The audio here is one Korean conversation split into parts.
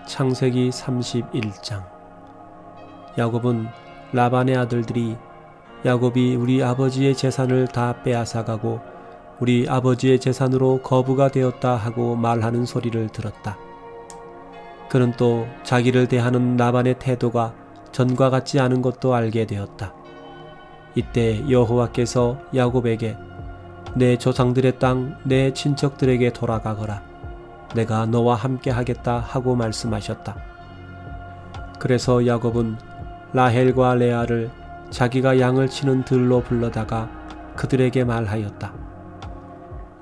창세기 31장. 야곱은 라반의 아들들이 야곱이 우리 아버지의 재산을 다 빼앗아가고 우리 아버지의 재산으로 거부가 되었다 하고 말하는 소리를 들었다. 그는 또 자기를 대하는 라반의 태도가 전과 같지 않은 것도 알게 되었다. 이때 여호와께서 야곱에게 내 조상들의 땅 내 친척들에게 돌아가거라. 내가 너와 함께 하겠다 하고 말씀하셨다. 그래서 야곱은 라헬과 레아를 자기가 양을 치는 들로 불러다가 그들에게 말하였다.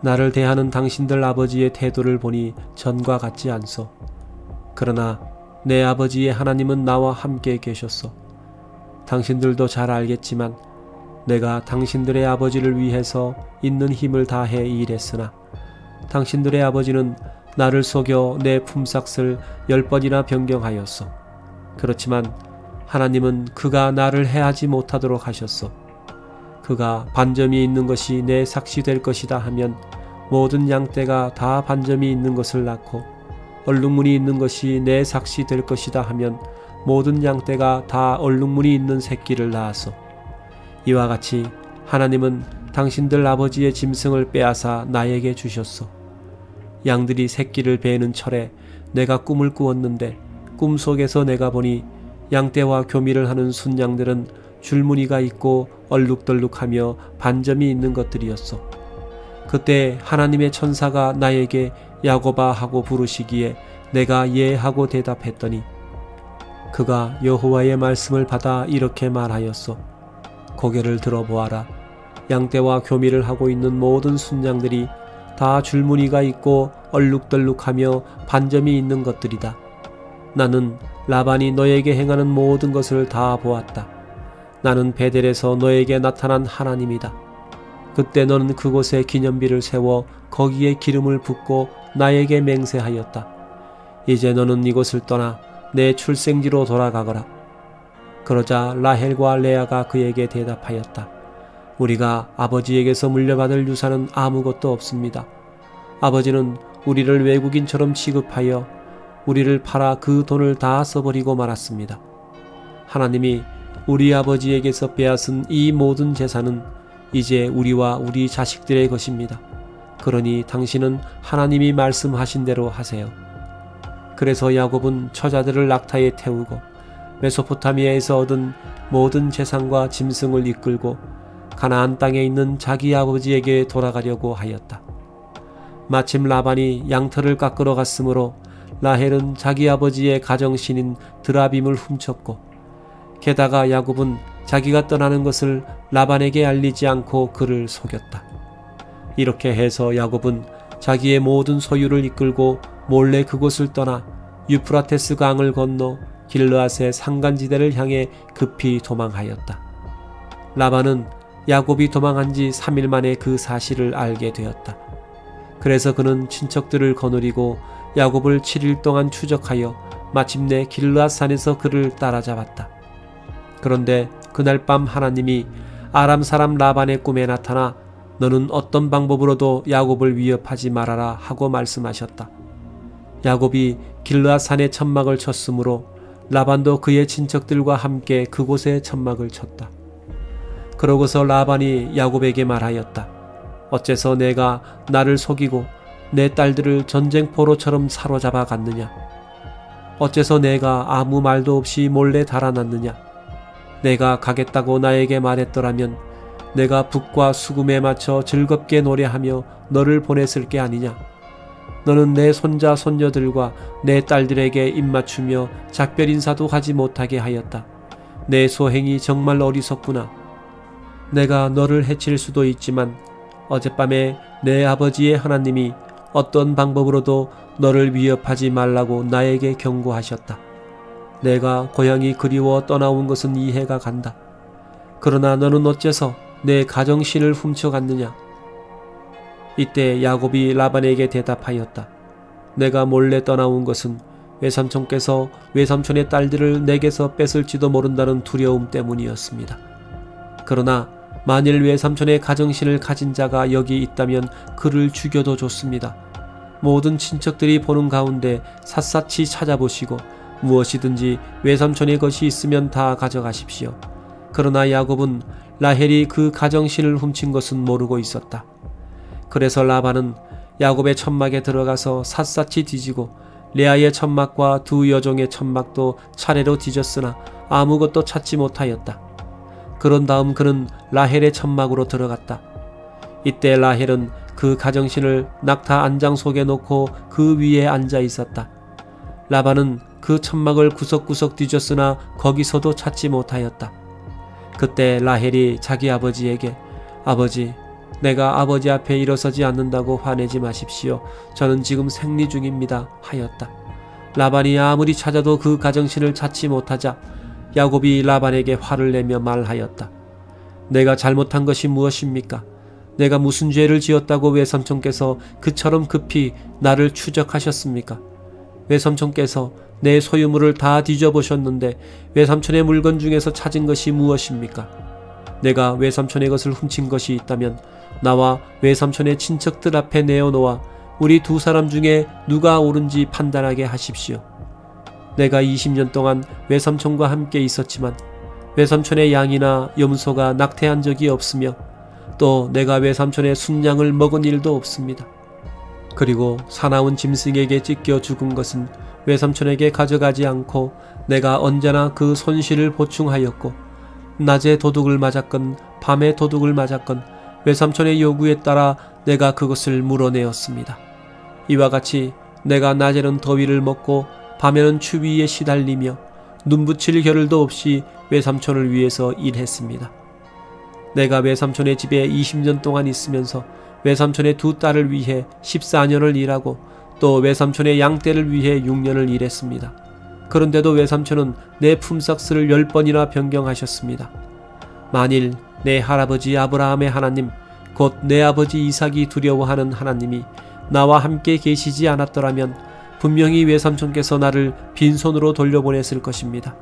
나를 대하는 당신들 아버지의 태도를 보니 전과 같지 않소. 그러나 내 아버지의 하나님은 나와 함께 계셨소. 당신들도 잘 알겠지만 내가 당신들의 아버지를 위해서 있는 힘을 다해 일했으나 당신들의 아버지는 나를 속여 내 품삯을 10번이나 변경하였소. 그렇지만 하나님은 그가 나를 해하지 못하도록 하셨소. 그가 반점이 있는 것이 내 삭시 될 것이다 하면 모든 양떼가 다 반점이 있는 것을 낳고 얼룩무늬 있는 것이 내 삭시 될 것이다 하면 모든 양떼가 다 얼룩무늬 있는 새끼를 낳았소. 이와 같이 하나님은 당신들 아버지의 짐승을 빼앗아 나에게 주셨소. 양들이 새끼를 베는 철에 내가 꿈을 꾸었는데 꿈속에서 내가 보니 양떼와 교미를 하는 순양들은 줄무늬가 있고 얼룩덜룩하며 반점이 있는 것들이었소. 그때 하나님의 천사가 나에게 야곱아 하고 부르시기에 내가 예 하고 대답했더니 그가 여호와의 말씀을 받아 이렇게 말하였소. 고개를 들어보아라. 양떼와 교미를 하고 있는 모든 순양들이 다 줄무늬가 있고 얼룩덜룩하며 반점이 있는 것들이다. 나는 라반이 너에게 행하는 모든 것을 다 보았다. 나는 베델에서 너에게 나타난 하나님이다. 그때 너는 그곳에 기념비를 세워 거기에 기름을 붓고 나에게 맹세하였다. 이제 너는 이곳을 떠나 내 출생지로 돌아가거라. 그러자 라헬과 레아가 그에게 대답하였다. 우리가 아버지에게서 물려받을 유산은 아무것도 없습니다. 아버지는 우리를 외국인처럼 취급하여 우리를 팔아 그 돈을 다 써버리고 말았습니다. 하나님이 우리 아버지에게서 빼앗은 이 모든 재산은 이제 우리와 우리 자식들의 것입니다. 그러니 당신은 하나님이 말씀하신 대로 하세요. 그래서 야곱은 처자들을 낙타에 태우고 메소포타미아에서 얻은 모든 재산과 짐승을 이끌고 가나안 땅에 있는 자기 아버지에게 돌아가려고 하였다. 마침 라반이 양털을 깎으러 갔으므로 라헬은 자기 아버지의 가정신인 드라빔을 훔쳤고 게다가 야곱은 자기가 떠나는 것을 라반에게 알리지 않고 그를 속였다. 이렇게 해서 야곱은 자기의 모든 소유를 이끌고 몰래 그곳을 떠나 유프라테스 강을 건너 길르앗의 산간지대를 향해 급히 도망하였다. 라반은 야곱이 도망한 지 3일 만에 그 사실을 알게 되었다. 그래서 그는 친척들을 거느리고 야곱을 7일 동안 추적하여 마침내 길르앗 산에서 그를 따라잡았다. 그런데 그날 밤 하나님이 아람 사람 라반의 꿈에 나타나 너는 어떤 방법으로도 야곱을 위협하지 말아라 하고 말씀하셨다. 야곱이 길르앗 산에 천막을 쳤으므로 라반도 그의 친척들과 함께 그곳에 천막을 쳤다. 그러고서 라반이 야곱에게 말하였다. 어째서 내가 나를 속이고 내 딸들을 전쟁포로처럼 사로잡아 갔느냐? 어째서 내가 아무 말도 없이 몰래 달아났느냐? 내가 가겠다고 나에게 말했더라면 내가 북과 수금에 맞춰 즐겁게 노래하며 너를 보냈을 게 아니냐? 너는 내 손자 손녀들과 내 딸들에게 입맞추며 작별 인사도 하지 못하게 하였다. 내 소행이 정말 어리석구나. 내가 너를 해칠 수도 있지만 어젯밤에 내 아버지의 하나님이 어떤 방법으로도 너를 위협하지 말라고 나에게 경고하셨다. 내가 고향이 그리워 떠나온 것은 이해가 간다. 그러나 너는 어째서 내 가정신을 훔쳐갔느냐? 이때 야곱이 라반에게 대답하였다. 내가 몰래 떠나온 것은 외삼촌께서 외삼촌의 딸들을 내게서 뺏을지도 모른다는 두려움 때문이었습니다. 그러나 만일 외삼촌의 가정신을 가진 자가 여기 있다면 그를 죽여도 좋습니다. 모든 친척들이 보는 가운데 샅샅이 찾아보시고 무엇이든지 외삼촌의 것이 있으면 다 가져가십시오. 그러나 야곱은 라헬이 그 가정신을 훔친 것은 모르고 있었다. 그래서 라반은 야곱의 천막에 들어가서 샅샅이 뒤지고 레아의 천막과 두 여종의 천막도 차례로 뒤졌으나 아무것도 찾지 못하였다. 그런 다음 그는 라헬의 천막으로 들어갔다. 이때 라헬은 그 가정신을 낙타 안장 속에 놓고 그 위에 앉아 있었다. 라반은 그 천막을 구석구석 뒤졌으나 거기서도 찾지 못하였다. 그때 라헬이 자기 아버지에게 아버지, 내가 아버지 앞에 일어서지 않는다고 화내지 마십시오. 저는 지금 생리 중입니다. 하였다. 라반이 아무리 찾아도 그 가정신을 찾지 못하자 야곱이 라반에게 화를 내며 말하였다. 내가 잘못한 것이 무엇입니까? 내가 무슨 죄를 지었다고 외삼촌께서 그처럼 급히 나를 추적하셨습니까? 외삼촌께서 내 소유물을 다 뒤져보셨는데 외삼촌의 물건 중에서 찾은 것이 무엇입니까? 내가 외삼촌의 것을 훔친 것이 있다면 나와 외삼촌의 친척들 앞에 내어놓아 우리 두 사람 중에 누가 옳은지 판단하게 하십시오. 내가 20년 동안 외삼촌과 함께 있었지만 외삼촌의 양이나 염소가 낙태한 적이 없으며 또 내가 외삼촌의 순양을 먹은 일도 없습니다. 그리고 사나운 짐승에게 찢겨 죽은 것은 외삼촌에게 가져가지 않고 내가 언제나 그 손실을 보충하였고 낮에 도둑을 맞았건 밤에 도둑을 맞았건 외삼촌의 요구에 따라 내가 그것을 물어내었습니다. 이와 같이 내가 낮에는 더위를 먹고 밤에는 추위에 시달리며 눈붙일 겨를도 없이 외삼촌을 위해서 일했습니다. 내가 외삼촌의 집에 20년 동안 있으면서 외삼촌의 두 딸을 위해 14년을 일하고 또 외삼촌의 양떼를 위해 6년을 일했습니다. 그런데도 외삼촌은 내 품삯을 10번이나 변경하셨습니다. 만일 내 할아버지 아브라함의 하나님, 곧 내 아버지 이삭이 두려워하는 하나님이 나와 함께 계시지 않았더라면 분명히 외삼촌께서 나를 빈손으로 돌려보냈을 것입니다.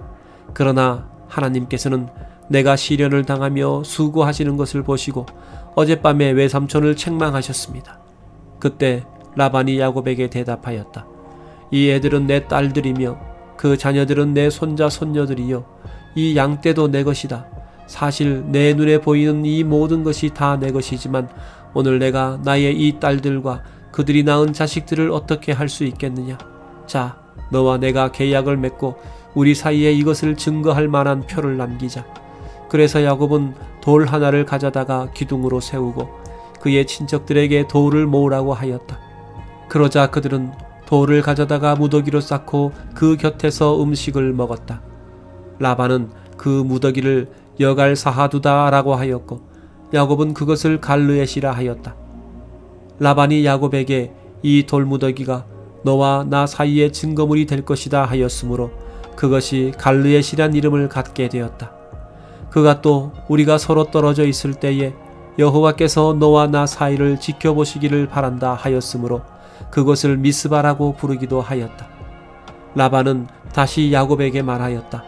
그러나 하나님께서는 내가 시련을 당하며 수고하시는 것을 보시고 어젯밤에 외삼촌을 책망하셨습니다. 그때 라반이 야곱에게 대답하였다. 이 애들은 내 딸들이며 그 자녀들은 내 손자 손녀들이요 이 양떼도 내 것이다. 사실 내 눈에 보이는 이 모든 것이 다 내 것이지만 오늘 내가 나의 이 딸들과 그들이 낳은 자식들을 어떻게 할 수 있겠느냐. 자, 너와 내가 계약을 맺고 우리 사이에 이것을 증거할 만한 표를 남기자. 그래서 야곱은 돌 하나를 가져다가 기둥으로 세우고 그의 친척들에게 돌을 모으라고 하였다. 그러자 그들은 돌을 가져다가 무더기로 쌓고 그 곁에서 음식을 먹었다. 라반은 그 무더기를 여갈 사하두다라고 하였고 야곱은 그것을 갈르엣이라 하였다. 라반이 야곱에게 이 돌무더기가 너와 나 사이의 증거물이 될 것이다 하였으므로 그것이 갈르엣이란 이름을 갖게 되었다. 그가 또 우리가 서로 떨어져 있을 때에 여호와께서 너와 나 사이를 지켜보시기를 바란다 하였으므로 그것을 미스바라고 부르기도 하였다. 라반은 다시 야곱에게 말하였다.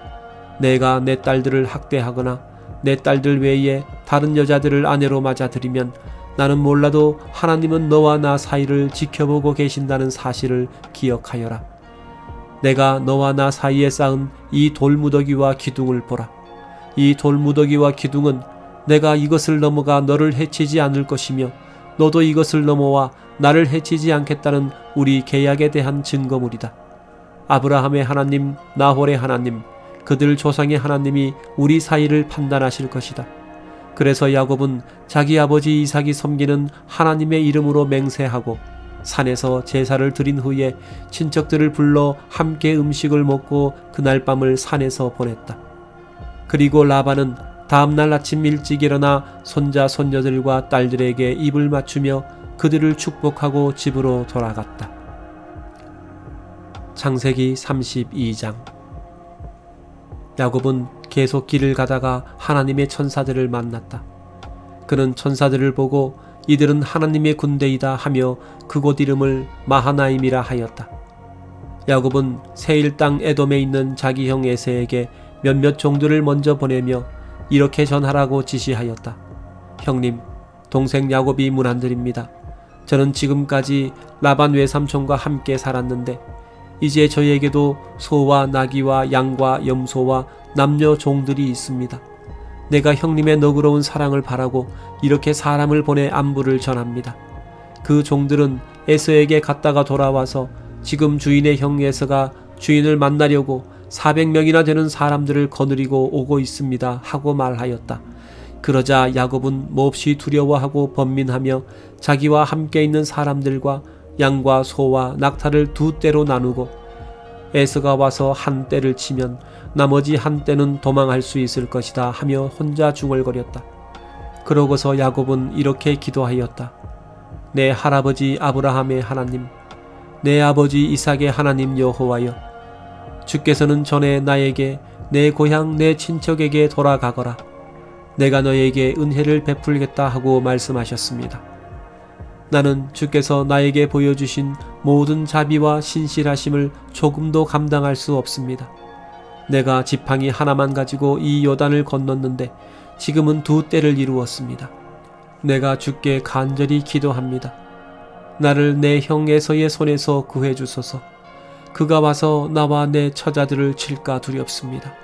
내가 내 딸들을 학대하거나 내 딸들 외에 다른 여자들을 아내로 맞아들이면 나는 몰라도 하나님은 너와 나 사이를 지켜보고 계신다는 사실을 기억하여라. 내가 너와 나 사이에 쌓은 이 돌무더기와 기둥을 보라. 이 돌무더기와 기둥은 내가 이것을 넘어가 너를 해치지 않을 것이며 너도 이것을 넘어와 나를 해치지 않겠다는 우리 계약에 대한 증거물이다. 아브라함의 하나님, 나홀의 하나님, 그들 조상의 하나님이 우리 사이를 판단하실 것이다. 그래서 야곱은 자기 아버지 이삭이 섬기는 하나님의 이름으로 맹세하고 산에서 제사를 드린 후에 친척들을 불러 함께 음식을 먹고 그날 밤을 산에서 보냈다. 그리고 라반은 다음날 아침 일찍 일어나 손자 손녀들과 딸들에게 입을 맞추며 그들을 축복하고 집으로 돌아갔다. 창세기 32장. 야곱은 계속 길을 가다가 하나님의 천사들을 만났다. 그는 천사들을 보고 이들은 하나님의 군대이다 하며 그곳 이름을 마하나임이라 하였다. 야곱은 세일 땅 에돔에 있는 자기 형 에세에게 몇몇 종들을 먼저 보내며 이렇게 전하라고 지시하였다. 형님, 동생 야곱이 문안드립니다. 저는 지금까지 라반 외삼촌과 함께 살았는데 이제 저에게도 소와 나귀와 양과 염소와 남녀 종들이 있습니다. 내가 형님의 너그러운 사랑을 바라고 이렇게 사람을 보내 안부를 전합니다. 그 종들은 에서에게 갔다가 돌아와서 지금 주인의 형 에서가 주인을 만나려고 400명이나 되는 사람들을 거느리고 오고 있습니다 하고 말하였다. 그러자 야곱은 몹시 두려워하고 번민하며 자기와 함께 있는 사람들과 양과 소와 낙타를 두 떼로 나누고 에서가 와서 한 떼를 치면 나머지 한 떼는 도망할 수 있을 것이다 하며 혼자 중얼거렸다. 그러고서 야곱은 이렇게 기도하였다. 내 할아버지 아브라함의 하나님, 내 아버지 이삭의 하나님 여호와여, 주께서는 전에 나에게 내 고향 내 친척에게 돌아가거라. 내가 너에게 은혜를 베풀겠다 하고 말씀하셨습니다. 나는 주께서 나에게 보여주신 모든 자비와 신실하심을 조금도 감당할 수 없습니다. 내가 지팡이 하나만 가지고 이 요단을 건넜는데 지금은 두 떼를 이루었습니다. 내가 주께 간절히 기도합니다. 나를 내 형 에서의 손에서 구해주소서. 그가 와서 나와 내 처자들을 칠까 두렵습니다.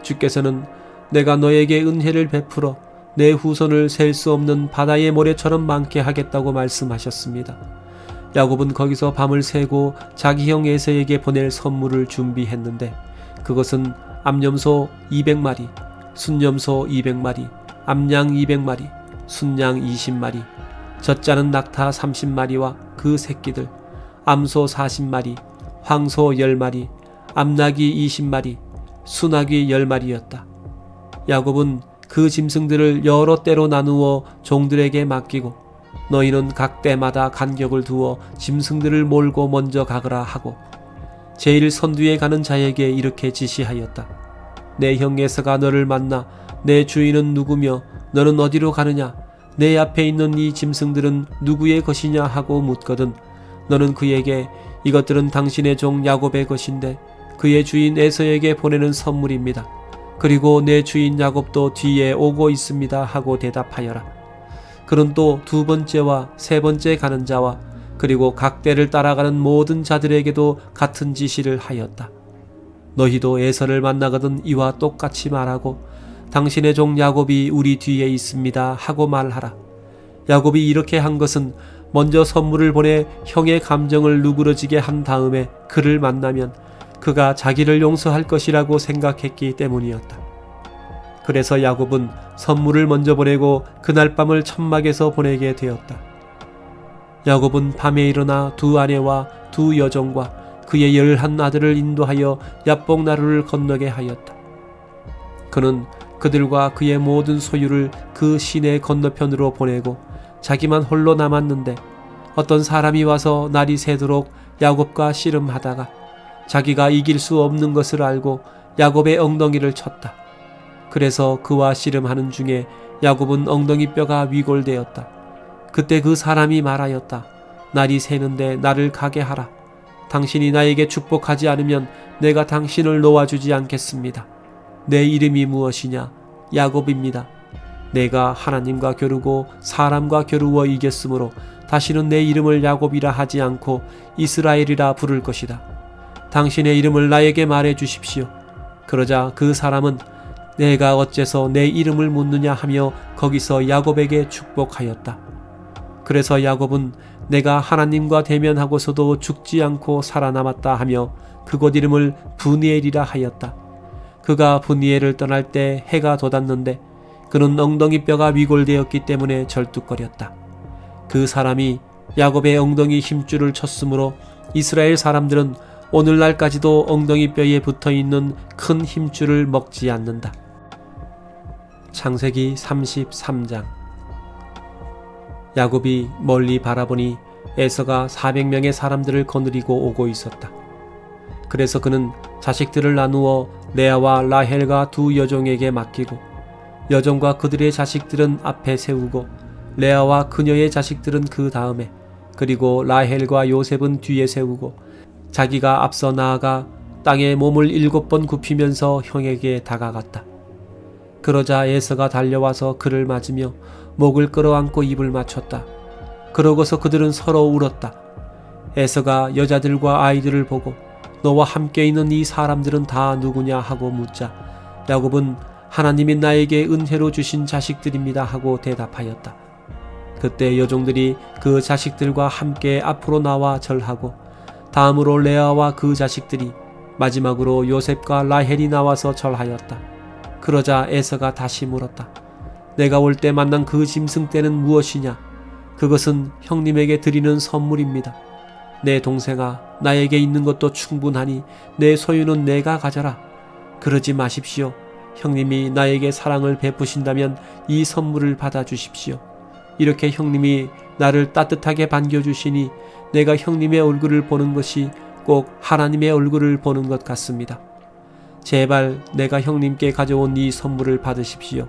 주께서는 내가 너에게 은혜를 베풀어 내 후손을 셀 수 없는 바다의 모래처럼 많게 하겠다고 말씀하셨습니다. 야곱은 거기서 밤을 새고 자기 형 에서에게 보낼 선물을 준비했는데 그것은 암염소 200마리, 순염소 200마리, 암양 200마리, 순양 20마리, 젖자는 낙타 30마리와 그 새끼들, 암소 40마리, 황소 10마리, 암나귀 20마리, 순나귀 10마리였다. 야곱은 그 짐승들을 여러 떼로 나누어 종들에게 맡기고 너희는 각 떼마다 간격을 두어 짐승들을 몰고 먼저 가거라 하고 제일 선두에 가는 자에게 이렇게 지시하였다. 내 형 에서가 너를 만나 내 주인은 누구며 너는 어디로 가느냐? 내 앞에 있는 이 짐승들은 누구의 것이냐 하고 묻거든 너는 그에게 이것들은 당신의 종 야곱의 것인데 그의 주인 에서에게 보내는 선물입니다. 그리고 내 주인 야곱도 뒤에 오고 있습니다 하고 대답하여라. 그는 또 두 번째와 세 번째 가는 자와 그리고 각 떼를 따라가는 모든 자들에게도 같은 지시를 하였다. 너희도 에서를 만나거든 이와 똑같이 말하고 당신의 종 야곱이 우리 뒤에 있습니다 하고 말하라. 야곱이 이렇게 한 것은 먼저 선물을 보내 형의 감정을 누그러지게 한 다음에 그를 만나면 그가 자기를 용서할 것이라고 생각했기 때문이었다. 그래서 야곱은 선물을 먼저 보내고 그날 밤을 천막에서 보내게 되었다. 야곱은 밤에 일어나 두 아내와 두 여종과 그의 11 아들을 인도하여 야복나루를 건너게 하였다. 그는 그들과 그의 모든 소유를 그 시내 건너편으로 보내고 자기만 홀로 남았는데 어떤 사람이 와서 날이 새도록 야곱과 씨름하다가 자기가 이길 수 없는 것을 알고 야곱의 엉덩이를 쳤다. 그래서 그와 씨름하는 중에 야곱은 엉덩이 뼈가 위골되었다. 그때 그 사람이 말하였다. 날이 새는데 나를 가게 하라. 당신이 나에게 축복하지 않으면 내가 당신을 놓아주지 않겠습니다. 내 이름이 무엇이냐? 야곱입니다. 내가 하나님과 겨루고 사람과 겨루어 이겼으므로 다시는 내 이름을 야곱이라 하지 않고 이스라엘이라 부를 것이다. 당신의 이름을 나에게 말해 주십시오. 그러자 그 사람은 내가 어째서 내 이름을 묻느냐 하며 거기서 야곱에게 축복하였다. 그래서 야곱은 내가 하나님과 대면하고서도 죽지 않고 살아남았다 하며 그곳 이름을 브니엘이라 하였다. 그가 브니엘을 떠날 때 해가 돋았는데 그는 엉덩이 뼈가 위골되었기 때문에 절뚝거렸다. 그 사람이 야곱의 엉덩이 힘줄을 쳤으므로 이스라엘 사람들은 오늘날까지도 엉덩이 뼈에 붙어있는 큰 힘줄을 먹지 않는다. 창세기 33장. 야곱이 멀리 바라보니 에서가 400명의 사람들을 거느리고 오고 있었다. 그래서 그는 자식들을 나누어 레아와 라헬과 두 여종에게 맡기고 여종과 그들의 자식들은 앞에 세우고 레아와 그녀의 자식들은 그 다음에 그리고 라헬과 요셉은 뒤에 세우고 자기가 앞서 나아가 땅에 몸을 7번 굽히면서 형에게 다가갔다. 그러자 에서가 달려와서 그를 맞으며 목을 끌어안고 입을 맞췄다. 그러고서 그들은 서로 울었다. 에서가 여자들과 아이들을 보고 너와 함께 있는 이 사람들은 다 누구냐 하고 묻자 야곱은 하나님이 나에게 은혜로 주신 자식들입니다 하고 대답하였다. 그때 여종들이 그 자식들과 함께 앞으로 나와 절하고 다음으로 레아와 그 자식들이 마지막으로 요셉과 라헬이 나와서 절하였다. 그러자 에서가 다시 물었다. 내가 올 때 만난 그 짐승 떼는 무엇이냐? 그것은 형님에게 드리는 선물입니다. 내 동생아, 나에게 있는 것도 충분하니 내 소유는 내가 가져라. 그러지 마십시오. 형님이 나에게 사랑을 베푸신다면 이 선물을 받아주십시오. 이렇게 형님이 나를 따뜻하게 반겨주시니 내가 형님의 얼굴을 보는 것이 꼭 하나님의 얼굴을 보는 것 같습니다. 제발 내가 형님께 가져온 이 선물을 받으십시오.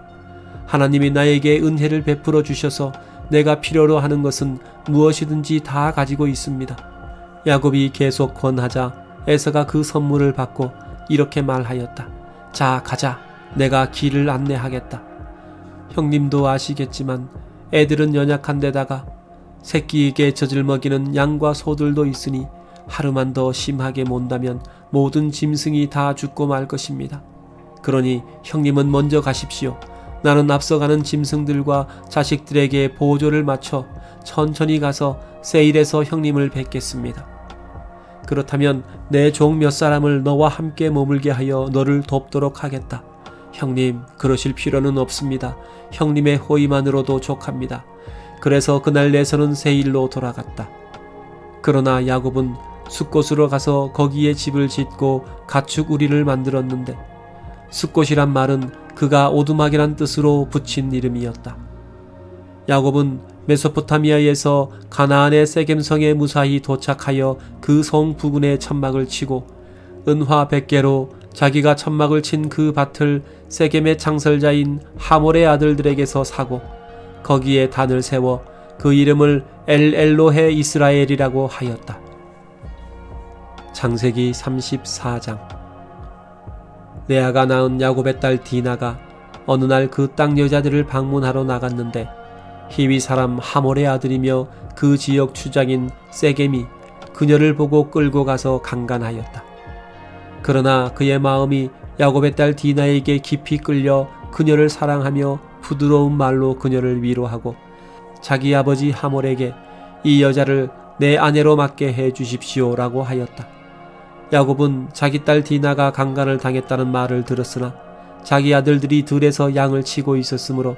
하나님이 나에게 은혜를 베풀어 주셔서 내가 필요로 하는 것은 무엇이든지 다 가지고 있습니다. 야곱이 계속 권하자 에서가 그 선물을 받고 이렇게 말하였다. 자, 가자. 내가 길을 안내하겠다. 형님도 아시겠지만 애들은 연약한 데다가 새끼에게 젖을 먹이는 양과 소들도 있으니 하루만 더 심하게 몬다면 모든 짐승이 다 죽고 말 것입니다. 그러니 형님은 먼저 가십시오. 나는 앞서가는 짐승들과 자식들에게 보조를 맞춰 천천히 가서 세일에서 형님을 뵙겠습니다. 그렇다면 내 종 몇 사람을 너와 함께 머물게 하여 너를 돕도록 하겠다. 형님, 그러실 필요는 없습니다. 형님의 호의만으로도 족합니다. 그래서 그날 내서는 세일로 돌아갔다. 그러나 야곱은 숫곳으로 가서 거기에 집을 짓고 가축 우리를 만들었는데 숫곳이란 말은 그가 오두막이란 뜻으로 붙인 이름이었다. 야곱은 메소포타미아에서 가나안의 세겜성에 무사히 도착하여 그 성 부근에 천막을 치고 은화 100개로 자기가 천막을 친 그 밭을 세겜의 창설자인 하몰의 아들들에게서 사고 거기에 단을 세워 그 이름을 엘로헤 이스라엘이라고 하였다. 창세기 34장. 레아가 낳은 야곱의 딸 디나가 어느 날 그 땅 여자들을 방문하러 나갔는데 히위 사람 하몰의 아들이며 그 지역 주장인 세겜이 그녀를 보고 끌고 가서 강간하였다. 그러나 그의 마음이 야곱의 딸 디나에게 깊이 끌려 그녀를 사랑하며 부드러운 말로 그녀를 위로하고 자기 아버지 하몰에게 이 여자를 내 아내로 맡게 해 주십시오 라고 하였다. 야곱은 자기 딸 디나가 강간을 당했다는 말을 들었으나 자기 아들들이 들에서 양을 치고 있었으므로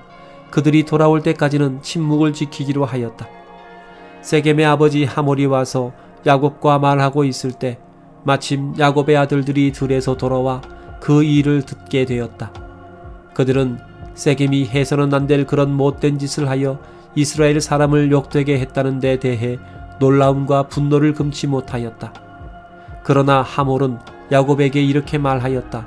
그들이 돌아올 때까지는 침묵을 지키기로 하였다. 세겜의 아버지 하몰이 와서 야곱과 말하고 있을 때 마침 야곱의 아들들이 들에서 돌아와 그 일을 듣게 되었다. 그들은 세겜이 해서는 안 될 그런 못된 짓을 하여 이스라엘 사람을 욕되게 했다는 데 대해 놀라움과 분노를 금치 못하였다. 그러나 하몰은 야곱에게 이렇게 말하였다.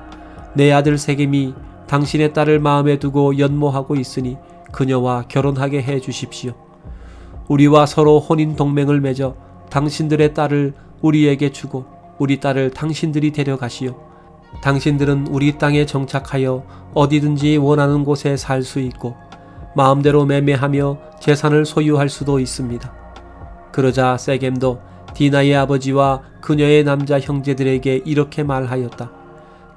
내 아들 세겜이 당신의 딸을 마음에 두고 연모하고 있으니 그녀와 결혼하게 해 주십시오. 우리와 서로 혼인 동맹을 맺어 당신들의 딸을 우리에게 주고 우리 딸을 당신들이 데려가시오. 당신들은 우리 땅에 정착하여 어디든지 원하는 곳에 살 수 있고 마음대로 매매하며 재산을 소유할 수도 있습니다. 그러자 세겜도 디나의 아버지와 그녀의 남자 형제들에게 이렇게 말하였다.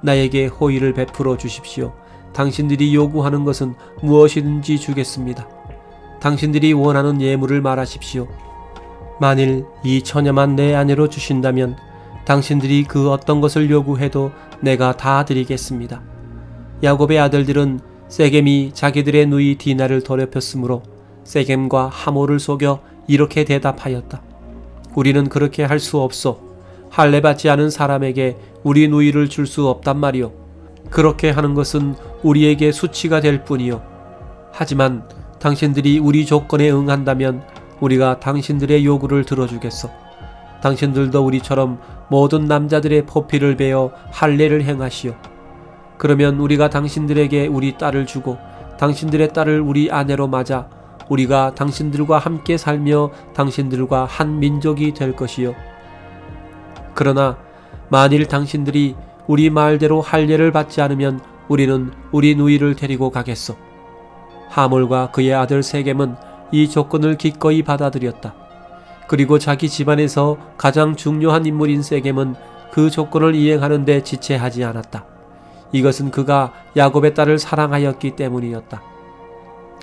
나에게 호의를 베풀어 주십시오. 당신들이 요구하는 것은 무엇이든지 주겠습니다. 당신들이 원하는 예물을 말하십시오. 만일 이 처녀만 내 아내로 주신다면 당신들이 그 어떤 것을 요구해도 내가 다 드리겠습니다. 야곱의 아들들은 세겜이 자기들의 누이 디나를 더럽혔으므로 세겜과 하몰을 속여 이렇게 대답하였다. 우리는 그렇게 할 수 없소. 할례받지 않은 사람에게 우리 누이를 줄 수 없단 말이오. 그렇게 하는 것은 우리에게 수치가 될 뿐이요. 하지만 당신들이 우리 조건에 응한다면 우리가 당신들의 요구를 들어주겠소. 당신들도 우리처럼 모든 남자들의 포피를 베어 할례를 행하시오. 그러면 우리가 당신들에게 우리 딸을 주고 당신들의 딸을 우리 아내로 맞아 우리가 당신들과 함께 살며 당신들과 한 민족이 될 것이요. 그러나 만일 당신들이 우리 말대로 할례를 받지 않으면 우리는 우리 누이를 데리고 가겠소. 하몰과 그의 아들 세겜은 이 조건을 기꺼이 받아들였다. 그리고 자기 집안에서 가장 중요한 인물인 세겜은 그 조건을 이행하는 데 지체하지 않았다. 이것은 그가 야곱의 딸을 사랑하였기 때문이었다.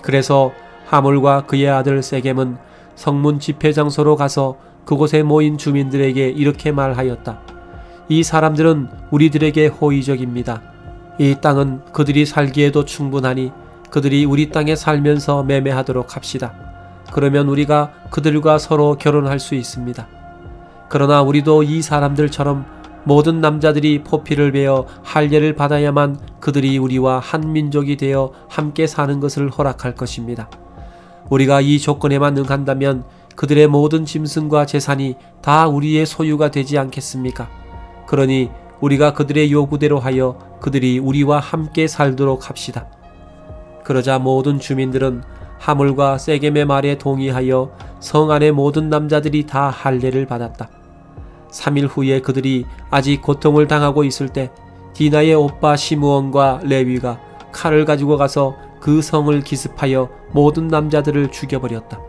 그래서 하몰과 그의 아들 세겜은 성문 집회 장소로 가서 그곳에 모인 주민들에게 이렇게 말하였다. 이 사람들은 우리들에게 호의적입니다. 이 땅은 그들이 살기에도 충분하니 그들이 우리 땅에 살면서 매매하도록 합시다. 그러면 우리가 그들과 서로 결혼할 수 있습니다. 그러나 우리도 이 사람들처럼 모든 남자들이 포피를 베어 할례를 받아야만 그들이 우리와 한 민족이 되어 함께 사는 것을 허락할 것입니다. 우리가 이 조건에만 응한다면 그들의 모든 짐승과 재산이 다 우리의 소유가 되지 않겠습니까? 그러니 우리가 그들의 요구대로 하여 그들이 우리와 함께 살도록 합시다. 그러자 모든 주민들은 하몰과 세겜의 말에 동의하여 성 안의 모든 남자들이 다 할례를 받았다. 3일 후에 그들이 아직 고통을 당하고 있을 때 디나의 오빠 시므온과 레위가 칼을 가지고 가서 그 성을 기습하여 모든 남자들을 죽여버렸다.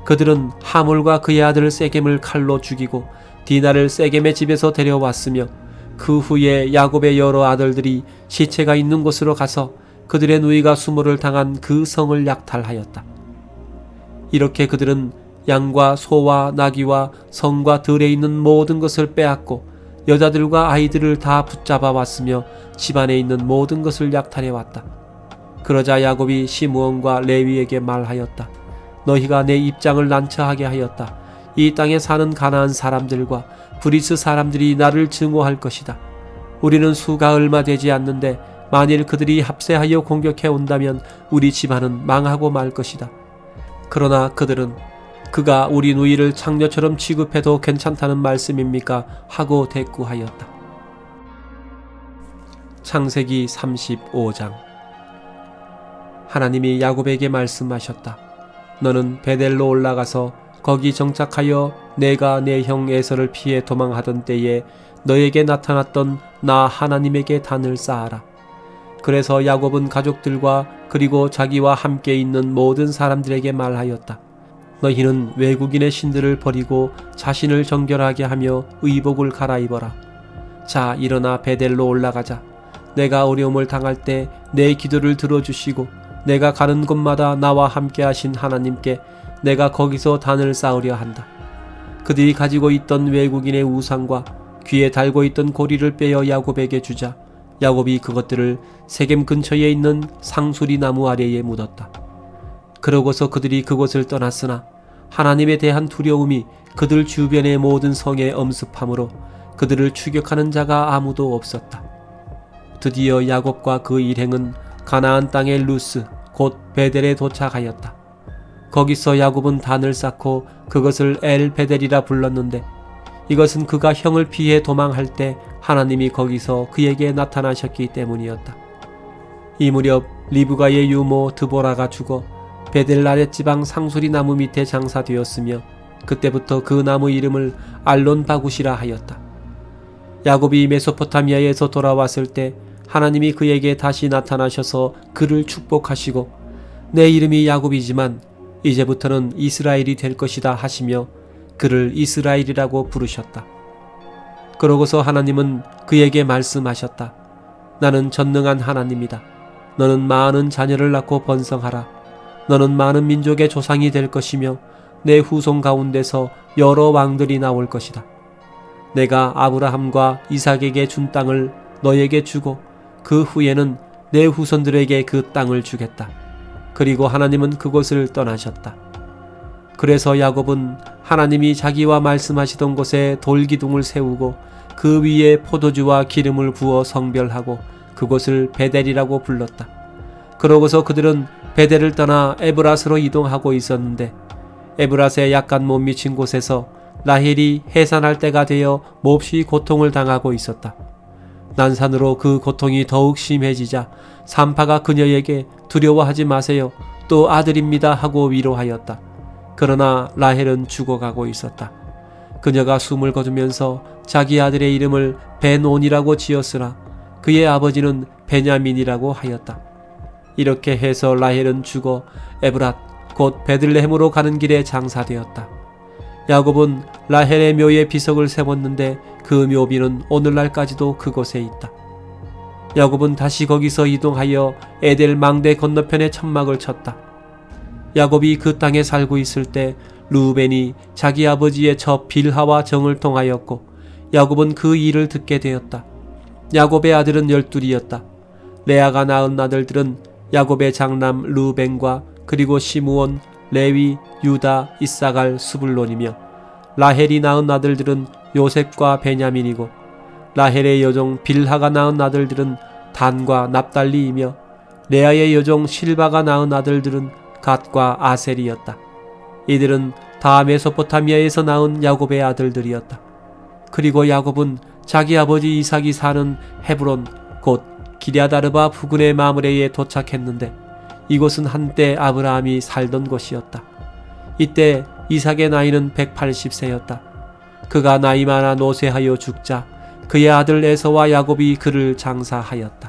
그들은 하몰과 그의 아들 세겜을 칼로 죽이고 디나를 세겜의 집에서 데려왔으며 그 후에 야곱의 여러 아들들이 시체가 있는 곳으로 가서 그들의 누이가 수모를 당한 그 성을 약탈하였다. 이렇게 그들은 양과 소와 나귀와 성과 들에 있는 모든 것을 빼앗고 여자들과 아이들을 다 붙잡아 왔으며 집안에 있는 모든 것을 약탈해 왔다. 그러자 야곱이 시므온과 레위에게 말하였다. 너희가 내 입장을 난처하게 하였다. 이 땅에 사는 가나안 사람들과 브리스 사람들이 나를 증오할 것이다. 우리는 수가 얼마 되지 않는데 만일 그들이 합세하여 공격해 온다면 우리 집안은 망하고 말 것이다. 그러나 그들은 그가 우리 누이를 창녀처럼 취급해도 괜찮다는 말씀입니까? 하고 대꾸하였다. 창세기 35장. 하나님이 야곱에게 말씀하셨다. 너는 베델로 올라가서 거기 정착하여 내가 내 형 에서를 피해 도망하던 때에 너에게 나타났던 나 하나님에게 단을 쌓아라. 그래서 야곱은 가족들과 그리고 자기와 함께 있는 모든 사람들에게 말하였다. 너희는 외국인의 신들을 버리고 자신을 정결하게 하며 의복을 갈아입어라. 자, 일어나 베델로 올라가자. 내가 어려움을 당할 때 내 기도를 들어주시고 내가 가는 곳마다 나와 함께 하신 하나님께 내가 거기서 단을 쌓으려 한다. 그들이 가지고 있던 외국인의 우상과 귀에 달고 있던 고리를 빼어 야곱에게 주자 야곱이 그것들을 세겜 근처에 있는 상수리 나무 아래에 묻었다. 그러고서 그들이 그곳을 떠났으나 하나님에 대한 두려움이 그들 주변의 모든 성에 엄습함으로 그들을 추격하는 자가 아무도 없었다. 드디어 야곱과 그 일행은 가나안 땅의 루스 곧 베델에 도착하였다. 거기서 야곱은 단을 쌓고 그것을 엘 베델이라 불렀는데 이것은 그가 형을 피해 도망할 때 하나님이 거기서 그에게 나타나셨기 때문이었다. 이 무렵 리브가의 유모 드보라가 죽어 베델 아랫지방 상수리 나무 밑에 장사되었으며 그때부터 그 나무 이름을 알론 바굿이라 하였다. 야곱이 메소포타미아에서 돌아왔을 때 하나님이 그에게 다시 나타나셔서 그를 축복하시고 내 이름이 야곱이지만 이제부터는 이스라엘이 될 것이다 하시며 그를 이스라엘이라고 부르셨다. 그러고서 하나님은 그에게 말씀하셨다. 나는 전능한 하나님이다. 너는 많은 자녀를 낳고 번성하라. 너는 많은 민족의 조상이 될 것이며 내 후손 가운데서 여러 왕들이 나올 것이다. 내가 아브라함과 이삭에게 준 땅을 너에게 주고 그 후에는 내 후손들에게 그 땅을 주겠다. 그리고 하나님은 그곳을 떠나셨다. 그래서 야곱은 하나님이 자기와 말씀하시던 곳에 돌기둥을 세우고 그 위에 포도주와 기름을 부어 성별하고 그곳을 베델이라고 불렀다. 그러고서 그들은 베델을 떠나 에브라스로 이동하고 있었는데 에브라스에 약간 못 미친 곳에서 라헬이 해산할 때가 되어 몹시 고통을 당하고 있었다. 난산으로 그 고통이 더욱 심해지자 산파가 그녀에게 두려워하지 마세요. 또 아들입니다 하고 위로하였다. 그러나 라헬은 죽어가고 있었다. 그녀가 숨을 거두면서 자기 아들의 이름을 베논이라고 지었으나 그의 아버지는 베냐민이라고 하였다. 이렇게 해서 라헬은 죽어 에브랏 곧 베들레헴으로 가는 길에 장사되었다. 야곱은 라헬의 묘에 비석을 세웠는데 그 묘비는 오늘날까지도 그곳에 있다. 야곱은 다시 거기서 이동하여 에델 망대 건너편에 천막을 쳤다. 야곱이 그 땅에 살고 있을 때 르우벤이 자기 아버지의 저 빌하와 정을 통하였고 야곱은 그 일을 듣게 되었다. 야곱의 아들은 12이었다. 레아가 낳은 아들들은 야곱의 장남 르우벤과 그리고 시므온, 레위, 유다, 이사갈, 스불론이며 라헬이 낳은 아들들은 요셉과 베냐민이고 라헬의 여종 빌하가 낳은 아들들은 단과 납달리이며 레아의 여종 실바가 낳은 아들들은 갓과 아셀이었다. 이들은 다 메소포타미아에서 낳은 야곱의 아들들이었다. 그리고 야곱은 자기 아버지 이삭이 사는 헤브론 곧 기랴다르바 부근의 마므레에 도착했는데 이곳은 한때 아브라함이 살던 곳이었다. 이때 이삭의 나이는 180세였다. 그가 나이 많아 노쇠하여 죽자 그의 아들 에서와 야곱이 그를 장사하였다.